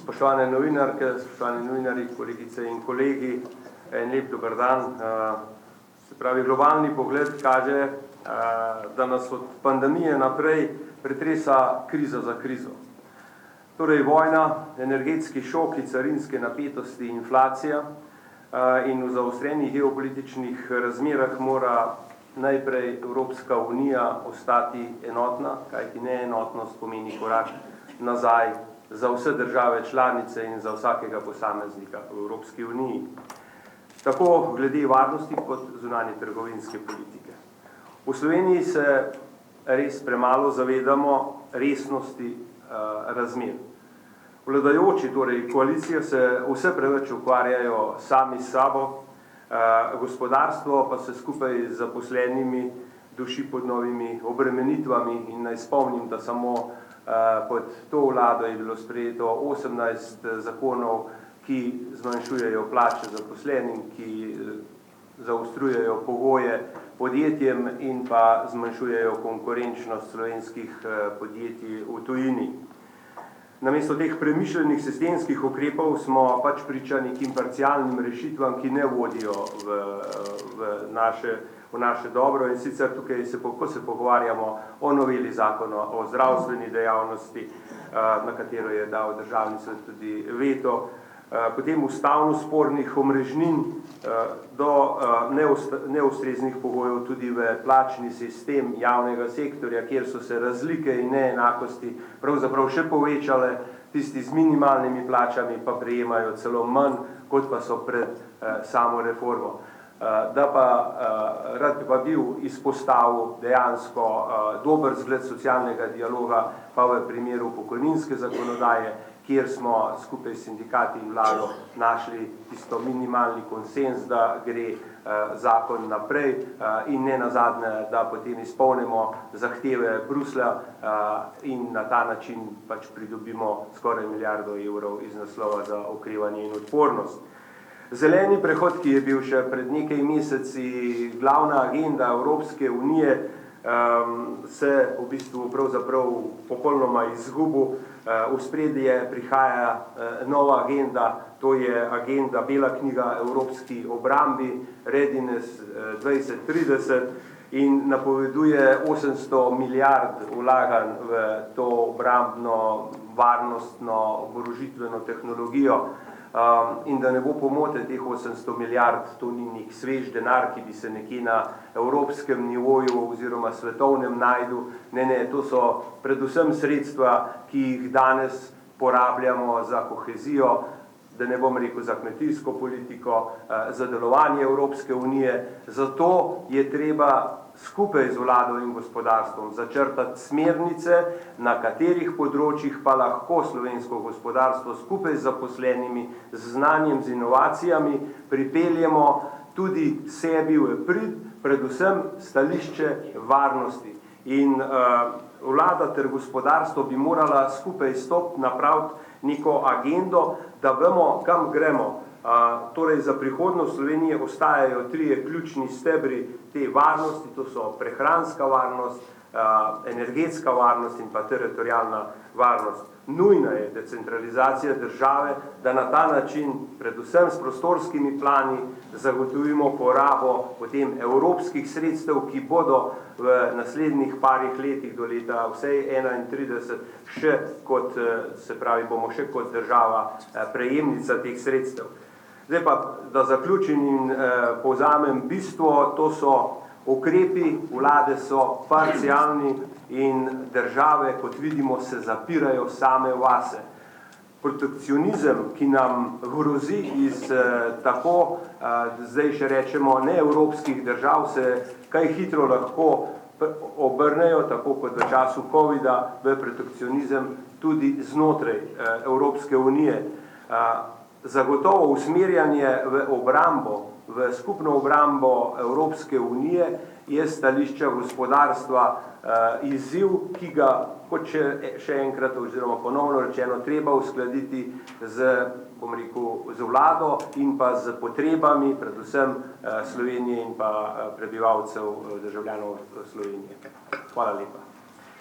Spoštovane novinarke, spoštovani novinarji, kolegice in kolegi, en lep dober dan. Se pravi, globalni pogled kaže, da nas od pandemije naprej pretresa kriza za krizo. Torej vojna, energetski šoki, carinske napetosti, inflacija in v zaostrenih geopolitičnih razmerah mora najprej Evropska unija ostati enotna, kajti neenotnost pomeni korak nazaj za vse države članice in za vsakega posameznika v Evropski uniji. Tako glede varnosti kot zunanje trgovinske politike. V Sloveniji se res premalo zavedamo resnosti razmer. Vladajoči, torej koalicija, se vse preveč ukvarjajo sami s sabo, gospodarstvo pa se skupaj z zaposlenimi duši pod novimi obremenitvami in naj spomnim, da samo pod to vlado je bilo sprejeto 18 zakonov, ki zmanjšujejo plače zaposlenim, ki zaostrujejo pogoje podjetjem in pa zmanjšujejo konkurenčnost slovenskih podjetij v tujini. Namesto teh premišljenih sistemskih ukrepov smo pač priča nekim parcialnim rešitvam, ki ne vodijo v naše dobro, in sicer tukaj, ko se pogovarjamo o noveli zakona o zdravstveni dejavnosti, na katero je dal državni svet tudi veto, potem ustavno spornih omrežnin do neustreznih pogojev tudi v plačni sistem javnega sektorja, kjer so se razlike in neenakosti pravzaprav še povečale, tisti z minimalnimi plačami pa prejemajo celo manj, kot pa so pred samo reformo. Rad bi pa bil izpostavil dejansko dober zgled socialnega dialoga pa v primeru pokojninske zakonodaje, kjer smo skupaj s sindikati in vlado našli tisto minimalni konsens, da gre zakon naprej in ne nazadnje, da potem izpolnimo zahteve Bruslja in na ta način pač pridobimo skoraj 1 milijardo evrov iz naslova za okrevanje in odpornost. Zeleni prehod, ki je bil še pred nekaj meseci glavna agenda Evropske unije, se v bistvu pravzaprav popolnoma izgubil. V spredje prihaja nova agenda, to je agenda Bela knjiga Evropski obrambi, Readiness 2030, in napoveduje 800 milijard vlaganj v to obrambno, varnostno, oborožitveno tehnologijo. In da ne bo pomote, teh 800 milijard, to ni nek svež denar, ki bi se nekje na evropskem nivoju oziroma svetovnem najdu. Ne, to so predvsem sredstva, ki jih danes porabljamo za kohezijo, da ne bom rekel za kmetijsko politiko, za delovanje Evropske unije. Zato je treba skupaj z vlado in gospodarstvom začrtati smernice, na katerih področjih pa lahko slovensko gospodarstvo skupaj z zaposlenimi, z znanjem, z inovacijami pripeljemo tudi sebi v prid, predvsem stališče varnosti. In vlada ter gospodarstvo bi morala skupaj napraviti neko agendo, da vemo, kam gremo. Torej za prihodnost Slovenije ostajajo 3 ključni stebri te varnosti, to so prehranska varnost, energetska varnost in pa teritorialna varnost. Nujna je decentralizacija države, da na ta način, predvsem s prostorskimi plani, zagotovimo porabo potem evropskih sredstev, ki bodo v naslednjih parih letih do leta vsej 31 še kot, se pravi, bomo še kot država prejemnica teh sredstev. Zdaj pa, da zaključim in povzamem bistvo, to so ukrepi, vlade so parcialni in države, kot vidimo, se zapirajo same vase. Protekcionizem, ki nam grozi iz tako, zdaj še rečemo, neevropskih držav, se kaj hitro lahko obrnejo, tako kot v času covida, v protekcionizem tudi znotraj Evropske unije. Zagotovo usmerjanje v obrambo, v skupno obrambo Evropske unije je stališča gospodarstva izziv, ki ga, kot še enkrat oziroma ponovno rečeno, treba uskladiti z vlado in pa z potrebami, predvsem Slovenije in pa prebivalcev, državljanov Slovenije. Hvala lepa.